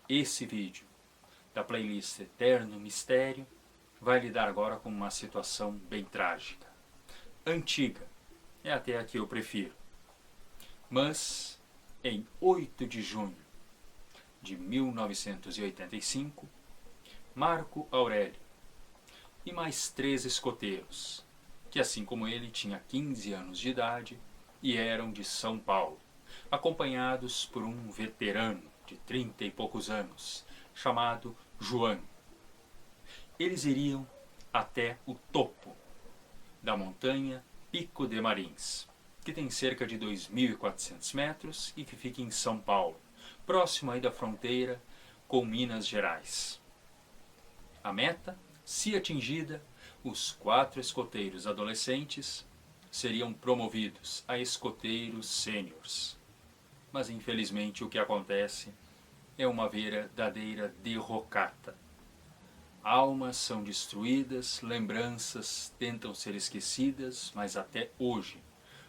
Esse vídeo da playlist Eterno Mistério vai lidar agora com uma situação bem trágica. Antiga, é até a que eu prefiro. Mas, em 8 de junho de 1985, Marco Aurélio e mais 3 escoteiros, que assim como ele tinha 15 anos de idade e eram de São Paulo, acompanhados por um veterano de 30 e poucos anos, chamado João. Eles iriam até o topo da montanha Pico de Marins, que tem cerca de 2.400 metros e que fica em São Paulo, próximo aí da fronteira com Minas Gerais. A meta, se atingida, os 4 escoteiros adolescentes seriam promovidos a escoteiros sêniores. Mas infelizmente o que acontece é uma verdadeira derrocata. Almas são destruídas, lembranças tentam ser esquecidas, mas até hoje,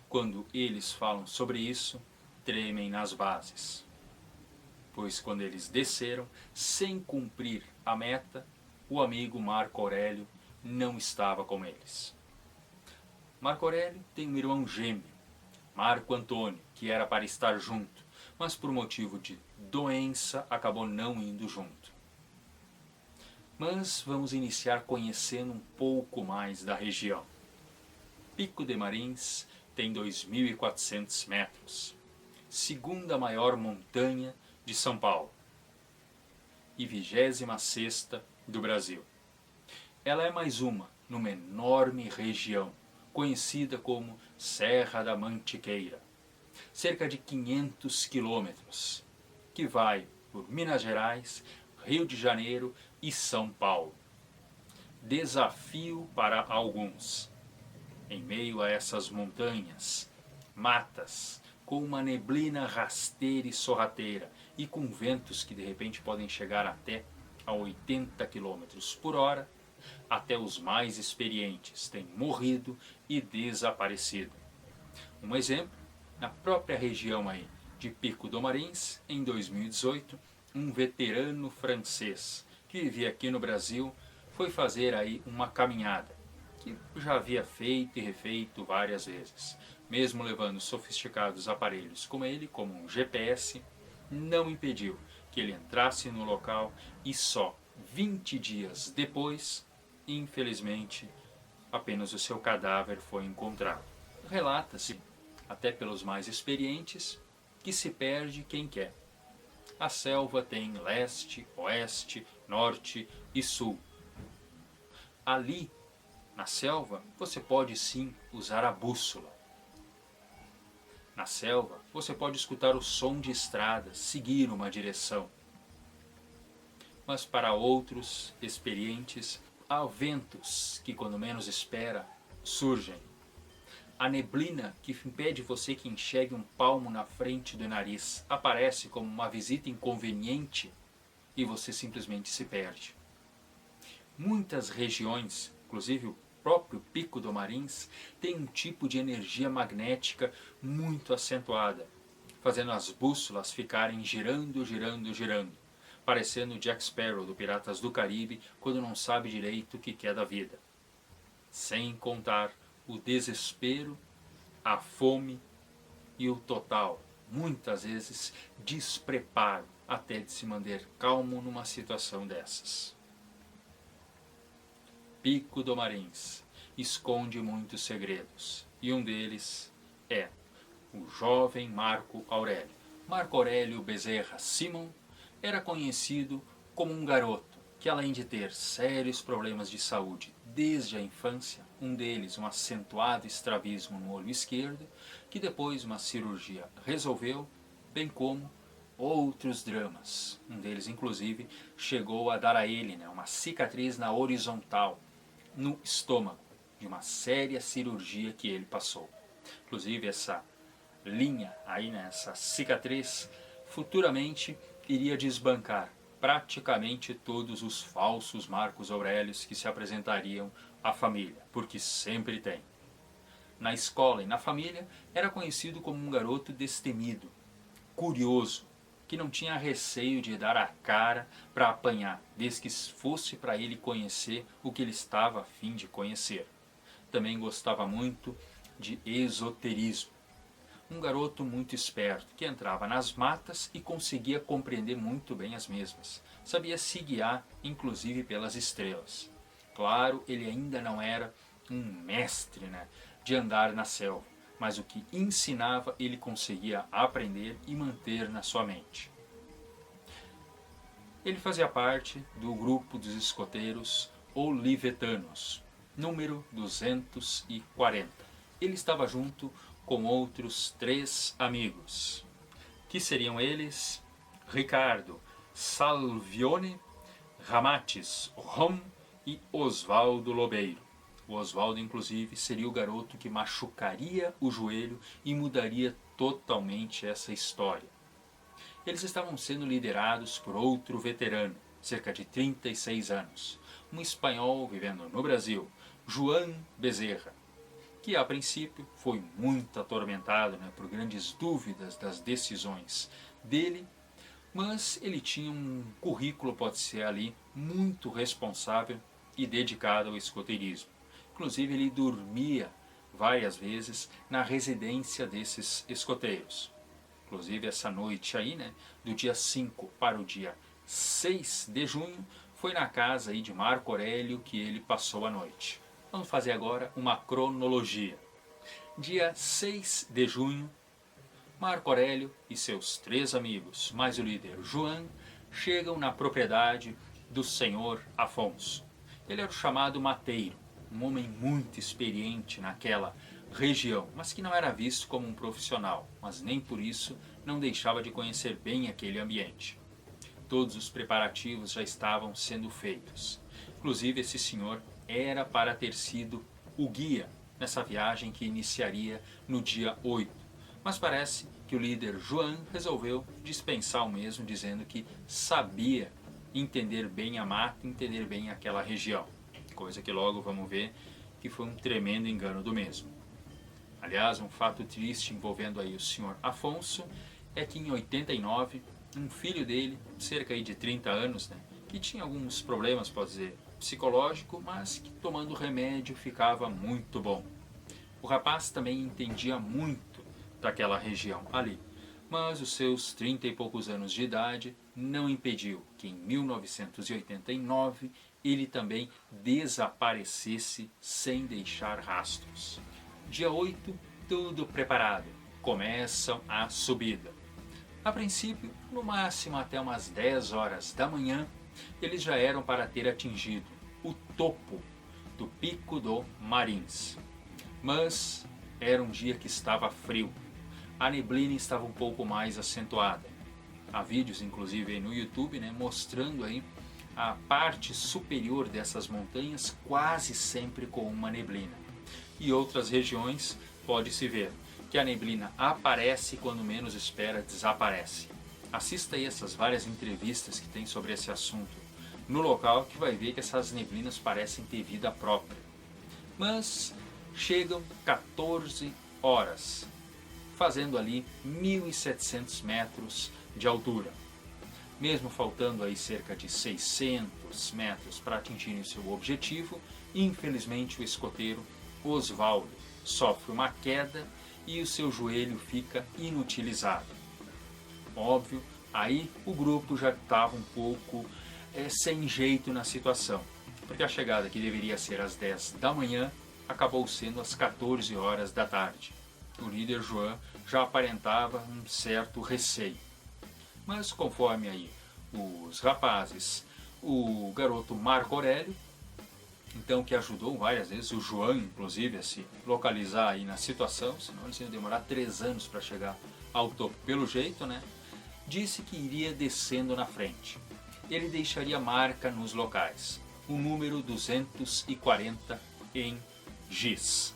quando eles falam sobre isso, tremem nas bases. Pois quando eles desceram, sem cumprir a meta, o amigo Marco Aurélio não estava com eles. Marco Aurélio tem um irmão gêmeo, Marco Antônio, que era para estar junto, mas por motivo de doença acabou não indo junto. Mas vamos iniciar conhecendo um pouco mais da região. Pico de Marins tem 2.400 metros, segunda maior montanha de São Paulo e 26ª do Brasil. Ela é mais uma numa enorme região, conhecida como Serra da Mantiqueira, cerca de 500 quilômetros, que vai por Minas Gerais, Rio de Janeiro e São Paulo. Desafio para alguns. Em meio a essas montanhas, matas, com uma neblina rasteira e sorrateira e com ventos que de repente podem chegar até a 80 km por hora, até os mais experientes têm morrido e desaparecido. Um exemplo, na própria região aí de Pico do Marins, em 2018, um veterano francês que vivia aqui no Brasil foi fazer aí uma caminhada que já havia feito e refeito várias vezes. Mesmo levando sofisticados aparelhos como ele, como um GPS, não impediu que ele entrasse no local e só 20 dias depois, infelizmente, apenas o seu cadáver foi encontrado. Relata-se, até pelos mais experientes, que se perde quem quer. A selva tem leste, oeste, norte e sul. Ali, na selva, você pode sim usar a bússola. Na selva, você pode escutar o som de estradas, seguir uma direção. Mas para outros experientes, há ventos que, quando menos espera, surgem. A neblina que impede você que enxergue um palmo na frente do nariz aparece como uma visita inconveniente e você simplesmente se perde. Muitas regiões, inclusive o próprio Pico do Marins, tem um tipo de energia magnética muito acentuada, fazendo as bússolas ficarem girando, girando, girando, parecendo Jack Sparrow do Piratas do Caribe quando não sabe direito o que quer da vida. Sem contar o desespero, a fome e o total, muitas vezes, despreparo até de se manter calmo numa situação dessas. Pico do Marins esconde muitos segredos, e um deles é o jovem Marco Aurélio. Marco Aurélio Bezerra Simon era conhecido como um garoto que, além de ter sérios problemas de saúde desde a infância, um deles um acentuado estrabismo no olho esquerdo, que depois uma cirurgia resolveu, bem como outros dramas. Um deles, inclusive, chegou a dar a ele uma cicatriz na horizontal, no estômago, de uma séria cirurgia que ele passou. Inclusive, essa linha aí, essa cicatriz, futuramente iria desbancar praticamente todos os falsos Marcos Aurélios que se apresentariam à família, porque sempre tem. Na escola e na família, era conhecido como um garoto destemido, curioso, que não tinha receio de dar a cara para apanhar, desde que fosse para ele conhecer o que ele estava a fim de conhecer. Também gostava muito de esoterismo. Um garoto muito esperto, que entrava nas matas e conseguia compreender muito bem as mesmas. Sabia se guiar, inclusive pelas estrelas. Claro, ele ainda não era um mestre, de andar na selva, mas o que ensinava ele conseguia aprender e manter na sua mente. Ele fazia parte do grupo dos escoteiros olivetanos, número 240. Ele estava junto com outros 3 amigos, que seriam eles Ricardo, Salvione, Ramates, Rom e Osvaldo Lobeiro. O Osvaldo, inclusive, seria o garoto que machucaria o joelho e mudaria totalmente essa história. Eles estavam sendo liderados por outro veterano, cerca de 36 anos, um espanhol vivendo no Brasil, João Bezerra, que a princípio foi muito atormentado por grandes dúvidas das decisões dele, mas ele tinha um currículo, pode-se ali, muito responsável e dedicado ao escoteirismo. Inclusive ele dormia várias vezes na residência desses escoteiros. Inclusive essa noite aí, do dia 5 para o dia 6 de junho, foi na casa aí de Marco Aurélio que ele passou a noite. Vamos fazer agora uma cronologia. Dia 6 de junho, Marco Aurélio e seus 3 amigos, mais o líder João, chegam na propriedade do senhor Afonso. Ele era o chamado mateiro, um homem muito experiente naquela região, mas que não era visto como um profissional, mas nem por isso não deixava de conhecer bem aquele ambiente. Todos os preparativos já estavam sendo feitos. Inclusive esse senhor era para ter sido o guia nessa viagem que iniciaria no dia 8. Mas parece que o líder João resolveu dispensar o mesmo, dizendo que sabia entender bem a mata, entender bem aquela região. Coisa que logo vamos ver que foi um tremendo engano do mesmo. Aliás, um fato triste envolvendo aí o senhor Afonso é que em 89, um filho dele, cerca de 30 anos, que tinha alguns problemas, pode dizer, psicológico, mas que tomando remédio ficava muito bom. O rapaz também entendia muito daquela região ali, mas os seus 30 e poucos anos de idade não impediu que em 1989 ele também desaparecesse sem deixar rastros. Dia 8, tudo preparado, começam a subida. A princípio, no máximo até umas 10 horas da manhã, eles já eram para ter atingido o topo do Pico do Marins. Mas era um dia que estava frio. A neblina estava um pouco mais acentuada. Há vídeos, inclusive, aí no YouTube, mostrando aí a parte superior dessas montanhas quase sempre com uma neblina. E outras regiões pode-se ver que a neblina aparece e quando menos espera desaparece. Assista aí essas várias entrevistas que tem sobre esse assunto no local, que vai ver que essas neblinas parecem ter vida própria. Mas chegam 14 horas, fazendo ali 1.700 metros de altura. Mesmo faltando aí cerca de 600 metros para atingirem o seu objetivo, infelizmente o escoteiro Osvaldo sofre uma queda e o seu joelho fica inutilizado. Óbvio, aí o grupo já estava um pouco sem jeito na situação, porque a chegada que deveria ser às 10 da manhã acabou sendo às 14 horas da tarde. O líder João já aparentava um certo receio. Mas conforme aí os rapazes, o garoto Marco Aurélio, então que ajudou várias vezes o João, inclusive, a se localizar aí na situação, senão eles iam demorar 3 anos para chegar ao topo pelo jeito, disse que iria descendo na frente. Ele deixaria marca nos locais, o número 240 em giz.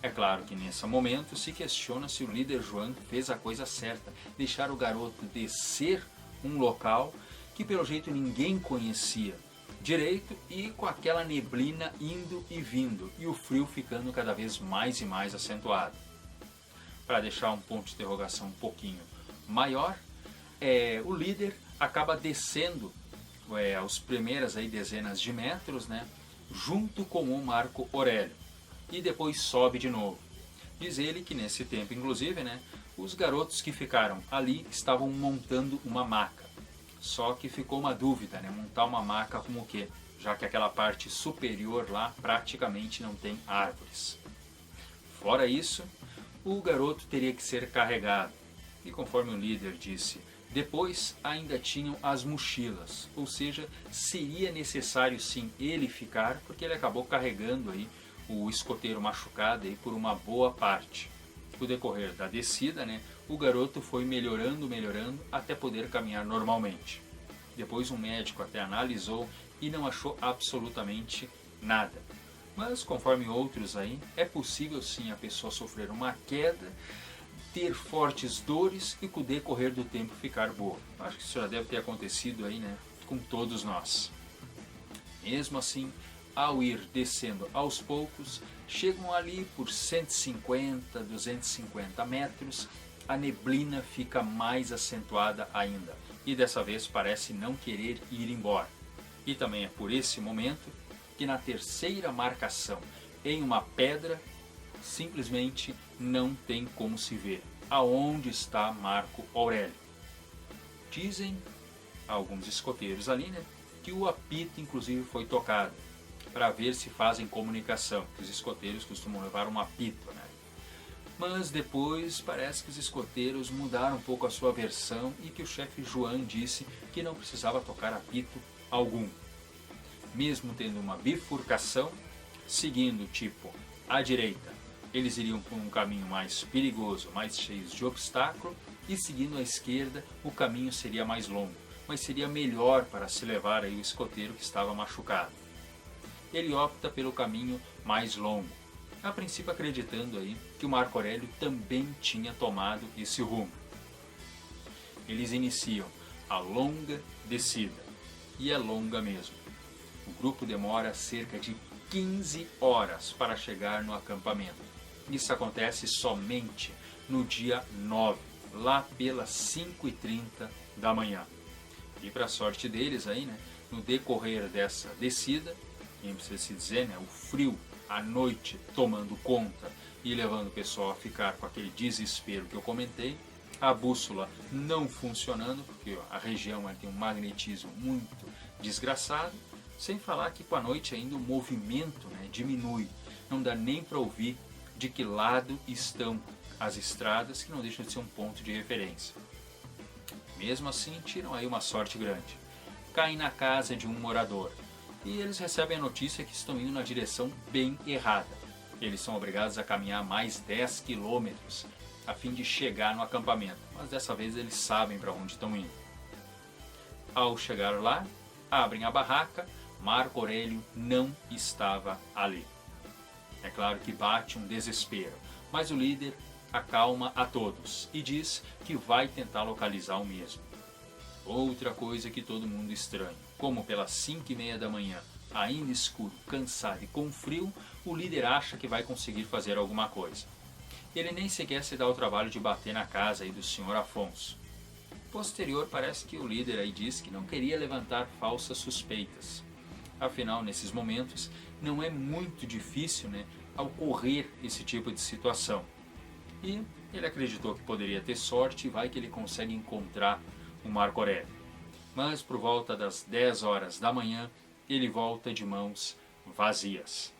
É claro que nesse momento se questiona se o líder João fez a coisa certa, deixar o garoto descer um local que pelo jeito ninguém conhecia direito e com aquela neblina indo e vindo e o frio ficando cada vez mais e mais acentuado. Para deixar um ponto de interrogação um pouquinho maior, o líder acaba descendo as primeiras aí dezenas de metros, né, junto com o Marco Aurélio, e depois sobe de novo. Diz ele que nesse tempo, inclusive, né, os garotos que ficaram ali estavam montando uma maca. Só que ficou uma dúvida, né, montar uma maca com o quê? Já que aquela parte superior lá praticamente não tem árvores. Fora isso, o garoto teria que ser carregado. E conforme o líder disse, depois ainda tinham as mochilas, ou seja, seria necessário sim ele ficar, porque ele acabou carregando aí o escoteiro machucado aí por uma boa parte. No decorrer da descida, né, o garoto foi melhorando até poder caminhar normalmente. Depois um médico até analisou e não achou absolutamente nada. Mas conforme outros aí, é possível sim a pessoa sofrer uma queda, ter fortes dores e com o decorrer do tempo ficar boa. Acho que isso já deve ter acontecido aí, né, com todos nós. Mesmo assim, ao ir descendo aos poucos, chegam ali por 150, 250 metros, a neblina fica mais acentuada ainda e dessa vez parece não querer ir embora. E também é por esse momento que na terceira marcação em uma pedra, simplesmente não tem como se ver aonde está Marco Aurélio. Dizem alguns escoteiros ali, né, que o apito inclusive foi tocado para ver se fazem comunicação. Os escoteiros costumam levar um apito, né? Mas depois parece que os escoteiros mudaram um pouco a sua versão e que o chefe João disse que não precisava tocar apito algum. Mesmo tendo uma bifurcação, seguindo tipo à direita, eles iriam por um caminho mais perigoso, mais cheio de obstáculo, e seguindo à esquerda, o caminho seria mais longo, mas seria melhor para se levar aí o escoteiro que estava machucado. Ele opta pelo caminho mais longo, a princípio acreditando aí que o Marco Aurélio também tinha tomado esse rumo. Eles iniciam a longa descida, e é longa mesmo. O grupo demora cerca de 15 horas para chegar no acampamento. Isso acontece somente no dia 9, lá pelas 5h30 da manhã. E para a sorte deles aí, né, no decorrer dessa descida, nem precisa se dizer, né, o frio, a noite tomando conta e levando o pessoal a ficar com aquele desespero que eu comentei, a bússola não funcionando, porque a região tem um magnetismo muito desgraçado, sem falar que com a noite ainda o movimento, né, diminui, não dá nem para ouvir de que lado estão as estradas, que não deixam de ser um ponto de referência. Mesmo assim, tiram aí uma sorte grande. Caem na casa de um morador e eles recebem a notícia que estão indo na direção bem errada. Eles são obrigados a caminhar mais 10 quilômetros a fim de chegar no acampamento, mas dessa vez eles sabem para onde estão indo. Ao chegar lá, abrem a barraca, Marco Aurélio não estava ali. É claro que bate um desespero, mas o líder acalma a todos e diz que vai tentar localizar o mesmo. Outra coisa que todo mundo estranha, como pelas 5h30 da manhã, ainda escuro, cansado e com frio, o líder acha que vai conseguir fazer alguma coisa. Ele nem sequer se dá o trabalho de bater na casa aí do Sr. Afonso. Posterior, parece que o líder aí diz que não queria levantar falsas suspeitas. Afinal, nesses momentos, não é muito difícil, né, ocorrer esse tipo de situação. E ele acreditou que poderia ter sorte e vai que ele consegue encontrar o Marco Aurélio. Mas por volta das 10 horas da manhã, ele volta de mãos vazias.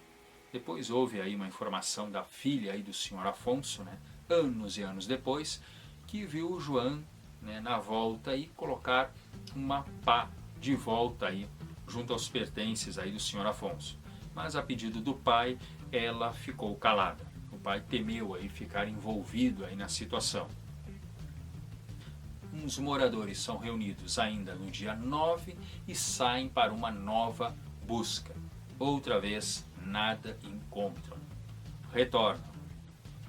Depois houve aí uma informação da filha aí do Sr. Afonso, né, anos e anos depois, que viu o João, né, na volta e colocar uma pá de volta aí junto aos pertences aí do Sr. Afonso. Mas a pedido do pai, ela ficou calada. O pai temeu aí ficar envolvido aí na situação. Os moradores são reunidos ainda no dia 9 e saem para uma nova busca. Outra vez, nada encontram. Retornam.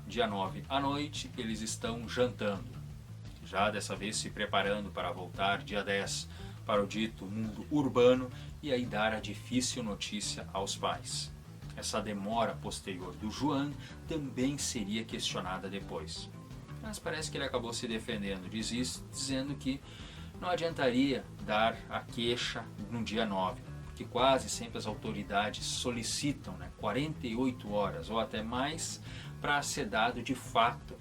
Dia 9 à noite, eles estão jantando. Já dessa vez se preparando para voltar dia 10 para o dito mundo urbano e aí dar a difícil notícia aos pais. Essa demora posterior do João também seria questionada depois. mas parece que ele acabou se defendendo, dizendo que não adiantaria dar a queixa no dia 9, porque quase sempre as autoridades solicitam 48 horas ou até mais para ser dado de fato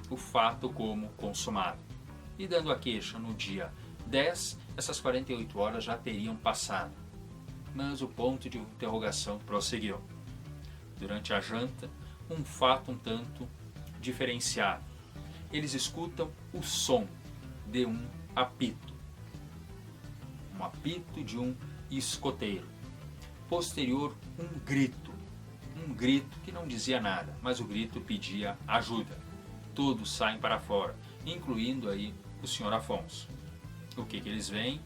o fato como consumado. E dando a queixa no dia 10, essas 48 horas já teriam passado. Mas o ponto de interrogação prosseguiu. Durante a janta, um fato um tanto diferenciado. Eles escutam o som de um apito. Um apito de um escoteiro. Posterior, um grito. Um grito que não dizia nada, mas o grito pedia ajuda. Todos saem para fora, incluindo aí o Sr. Afonso. O que eles veem?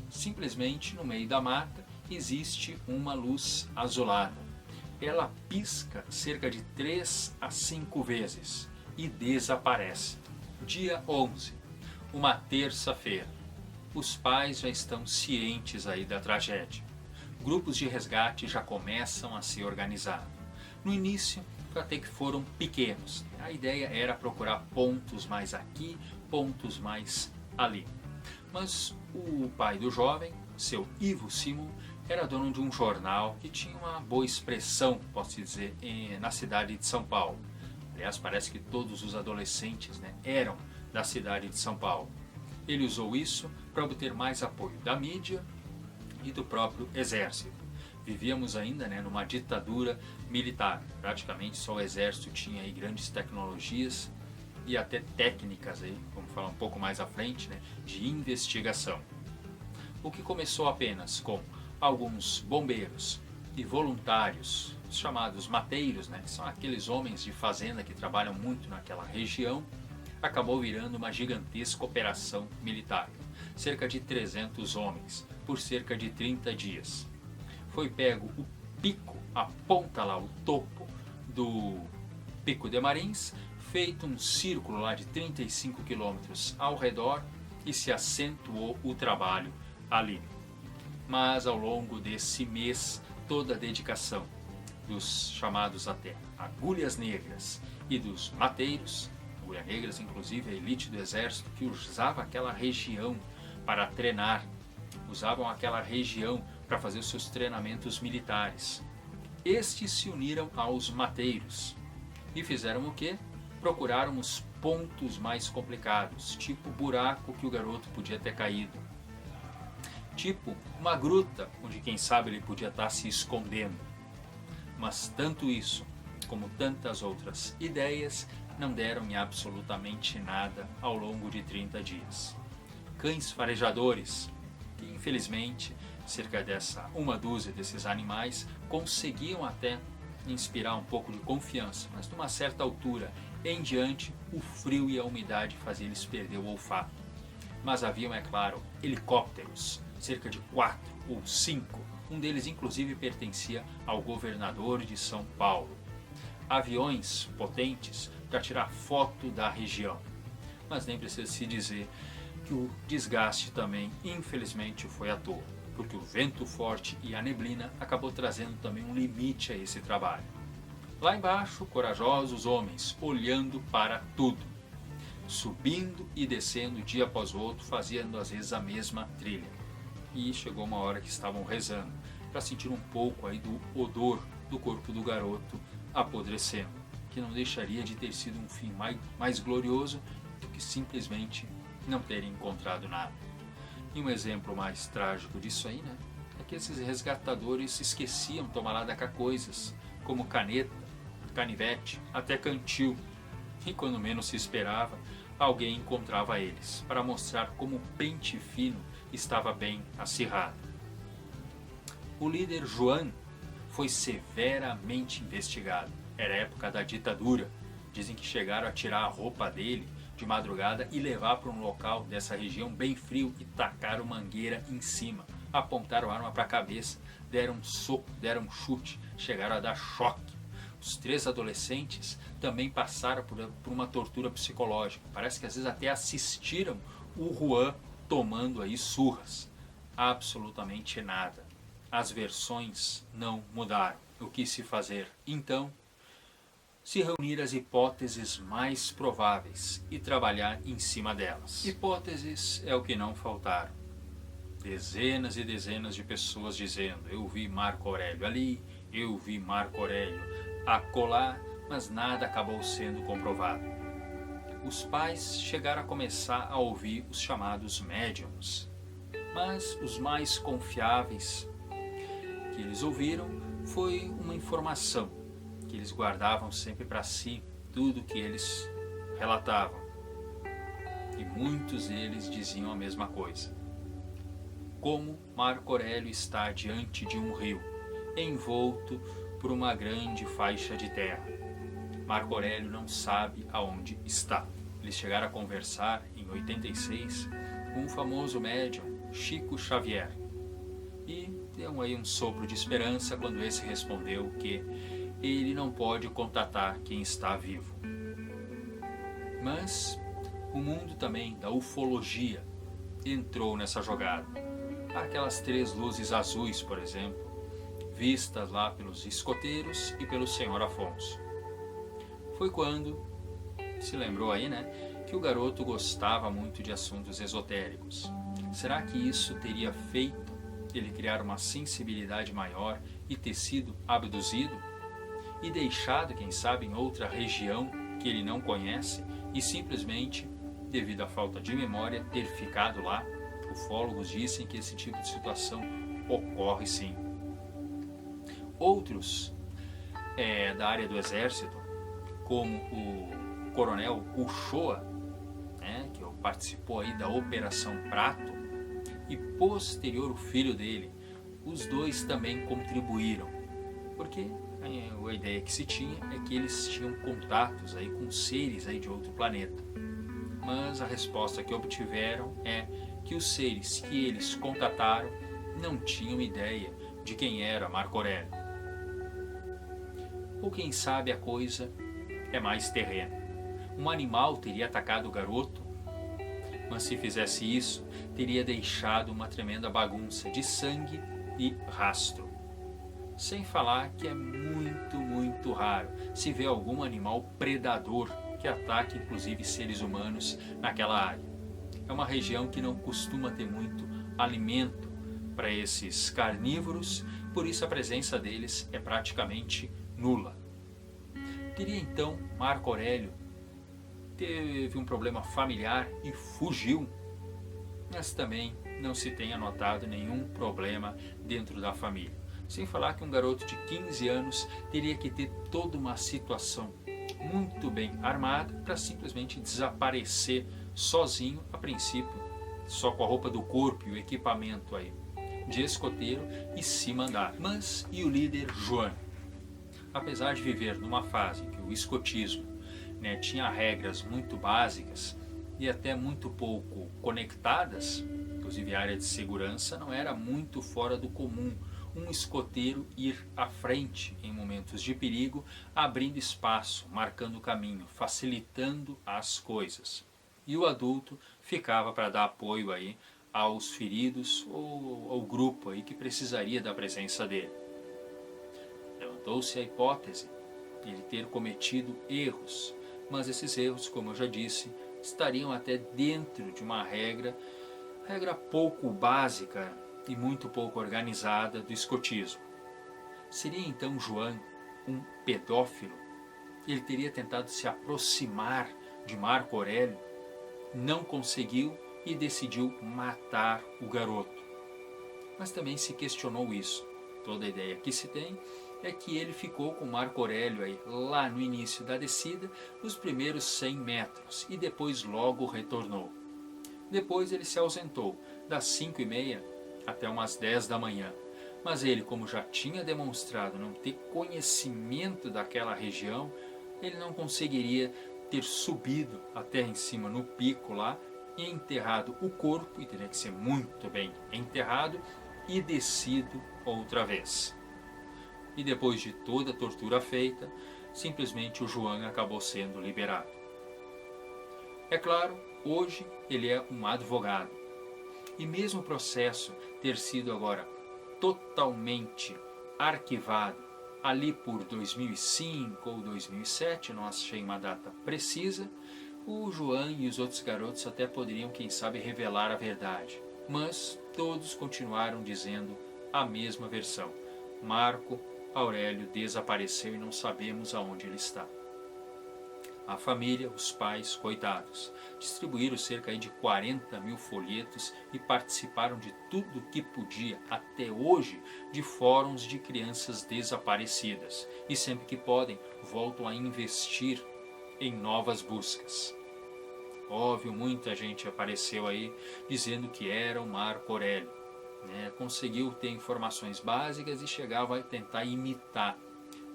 Simplesmente no meio da mata existe uma luz azulada. Ela pisca cerca de 3 a 5 vezes e desaparece. Dia 11, uma terça-feira. Os pais já estão cientes aí da tragédia. Grupos de resgate já começam a se organizar. No início, até que foram pequenos. A ideia era procurar pontos mais aqui, pontos mais ali. Mas o pai do jovem, seu Ivo Simon, era dono de um jornal que tinha uma boa expressão, posso dizer, na cidade de São Paulo. Aliás, parece que todos os adolescentes eram da cidade de São Paulo. Ele usou isso para obter mais apoio da mídia e do próprio exército. Vivíamos ainda numa ditadura militar. Praticamente só o exército tinha aí grandes tecnologias e até técnicas, aí, vamos falar um pouco mais à frente, de investigação. O que começou apenas com alguns bombeiros e voluntários, os chamados mateiros, que são aqueles homens de fazenda que trabalham muito naquela região, acabou virando uma gigantesca operação militar. Cerca de 300 homens, por cerca de 30 dias. Foi pego o pico, a ponta lá, o topo do Pico de Marins, feito um círculo lá de 35 quilômetros ao redor e se acentuou o trabalho ali. Mas ao longo desse mês, toda a dedicação dos chamados até agulhas negras e dos mateiros, agulhas negras inclusive a elite do exército que usava aquela região para treinar, usavam aquela região para fazer os seus treinamentos militares. Estes se uniram aos mateiros e fizeram o quê? Procuraram os pontos mais complicados, tipo o buraco que o garoto podia ter caído, tipo uma gruta onde quem sabe ele podia estar se escondendo. Mas tanto isso como tantas outras ideias não deram em absolutamente nada ao longo de 30 dias. Cães farejadores, que infelizmente cerca dessa uma dúzia desses animais conseguiam até inspirar um pouco de confiança, mas de uma certa altura em diante o frio e a umidade faziam eles perder o olfato. Mas haviam, é claro, helicópteros, cerca de 4 ou 5, um deles inclusive pertencia ao governador de São Paulo. Aviões potentes para tirar foto da região, mas nem precisa se dizer que o desgaste também infelizmente foi à toa, porque o vento forte e a neblina acabou trazendo também um limite a esse trabalho. Lá embaixo, corajosos homens, olhando para tudo, subindo e descendo dia após outro, fazendo às vezes a mesma trilha. E chegou uma hora que estavam rezando, para sentir um pouco aí do odor do corpo do garoto apodrecendo, que não deixaria de ter sido um fim mais glorioso do que simplesmente não terem encontrado nada. E um exemplo mais trágico disso aí, é que esses resgatadores esqueciam tomar lá da cá coisas, como caneta, canivete, até cantil. E quando menos se esperava, alguém encontrava eles, para mostrar como o pente fino estava bem acirrado. O líder João foi severamente investigado. Era a época da ditadura. Dizem que chegaram a tirar a roupa dele de madrugada e levar para um local dessa região bem frio e tacaram mangueira em cima. Apontaram a arma para a cabeça, deram um soco, deram um chute, chegaram a dar choque. Os 3 adolescentes também passaram por uma tortura psicológica. Parece que às vezes até assistiram o Juan tomando aí surras. Absolutamente nada. As versões não mudaram. O que se fazer? Então, se reunir as hipóteses mais prováveis e trabalhar em cima delas. Hipóteses é o que não faltaram. Dezenas e dezenas de pessoas dizendo: eu vi Marco Aurélio ali, eu vi Marco Aurélio acolá, mas nada acabou sendo comprovado. Os pais chegaram a começar a ouvir os chamados médiums, mas os mais confiáveis que eles ouviram foi uma informação que eles guardavam sempre para si, tudo que eles relatavam. E muitos deles diziam a mesma coisa. Como Marco Aurélio está diante de um rio, envolto por uma grande faixa de terra. Marco Aurélio não sabe aonde está. Eles chegaram a conversar em 86 com o famoso médium Chico Xavier. E deu aí um sopro de esperança quando esse respondeu que ele não pode contatar quem está vivo. Mas o mundo também da ufologia entrou nessa jogada. Aquelas 3 luzes azuis, por exemplo, vistas lá pelos escoteiros e pelo senhor Afonso. Foi quando se lembrou aí, né, que o garoto gostava muito de assuntos esotéricos. Será que isso teria feito ele criar uma sensibilidade maior e ter sido abduzido? E deixado, quem sabe, em outra região que ele não conhece e simplesmente, devido à falta de memória, ter ficado lá? Ufólogos dizem que esse tipo de situação ocorre sim. Outros da área do exército, como o coronel Uchoa, que participou aí da Operação Prato, e posterior o filho dele, os dois também contribuíram, porque a ideia que se tinha é que eles tinham contatos aí com seres aí de outro planeta. Mas a resposta que obtiveram é que os seres que eles contataram não tinham ideia de quem era Marco Aurélio. Ou quem sabe a coisa é mais terrena. Um animal teria atacado o garoto, mas se fizesse isso, teria deixado uma tremenda bagunça de sangue e rastro. Sem falar que é muito raro se ver algum animal predador que ataque inclusive seres humanos naquela área. É uma região que não costuma ter muito alimento para esses carnívoros, por isso a presença deles é praticamente nula. Teria então Marco Aurélio teve um problema familiar e fugiu, mas também não se tem anotado nenhum problema dentro da família. Sem falar que um garoto de 15 anos teria que ter toda uma situação muito bem armada para simplesmente desaparecer sozinho, a princípio, só com a roupa do corpo e o equipamento aí de escoteiro e se mandar. Mas e o líder João? Apesar de viver numa fase em que o escotismo tinha regras muito básicas e até muito pouco conectadas, inclusive a área de segurança não era muito fora do comum um escoteiro ir à frente em momentos de perigo, abrindo espaço, marcando o caminho, facilitando as coisas. E o adulto ficava para dar apoio aí aos feridos ou ao grupo aí que precisaria da presença dele. Levantou-se a hipótese de ele ter cometido erros, mas esses erros, como eu já disse, estariam até dentro de uma regra pouco básica e muito pouco organizada do escotismo. Seria então João um pedófilo? Ele teria tentado se aproximar de Marco Aurélio, não conseguiu e decidiu matar o garoto. Mas também se questionou isso. Toda a ideia que se tem é que ele ficou com Marco Aurélio aí, lá no início da descida, nos primeiros 100 metros, e depois logo retornou. Depois ele se ausentou, das 5h30 até umas 10 da manhã. Mas ele, como já tinha demonstrado não ter conhecimento daquela região, ele não conseguiria ter subido até em cima no pico lá e enterrado o corpo, e teria que ser muito bem enterrado, e descido outra vez. E depois de toda a tortura feita, simplesmente o João acabou sendo liberado. É claro, hoje ele é um advogado. E mesmo o processo ter sido agora totalmente arquivado, ali por 2005 ou 2007, não achei uma data precisa, o João e os outros garotos até poderiam, quem sabe, revelar a verdade. Mas todos continuaram dizendo a mesma versão. Marco Aurélio desapareceu e não sabemos aonde ele está. A família, os pais, coitados, distribuíram cerca de 40 mil folhetos e participaram de tudo o que podia, até hoje, de fóruns de crianças desaparecidas. E sempre que podem, voltam a investir em novas buscas. Óbvio, muita gente apareceu aí dizendo que era o Marco Aurélio. Conseguiu ter informações básicas e chegava a tentar imitar.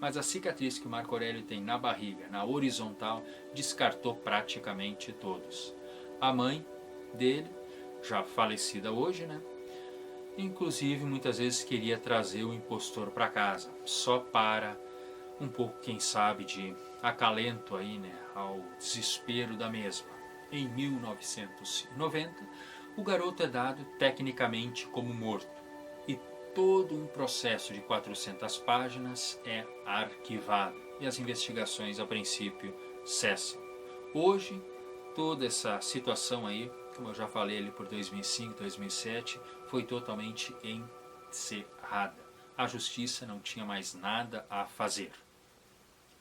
Mas a cicatriz que o Marco Aurélio tem na barriga, na horizontal, descartou praticamente todos. A mãe dele, já falecida hoje, inclusive muitas vezes queria trazer o impostor para casa, só para um pouco, quem sabe, de acalento aí, ao desespero da mesma. Em 1990, o garoto é dado tecnicamente como morto e todo um processo de 400 páginas é arquivado e as investigações a princípio cessam. Hoje, toda essa situação aí, como eu já falei ali por 2005, 2007, foi totalmente encerrada. A justiça não tinha mais nada a fazer.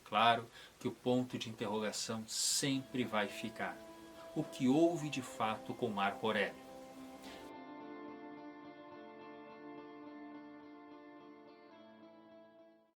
Claro que o ponto de interrogação sempre vai ficar. O que houve de fato com Marco Aurélio?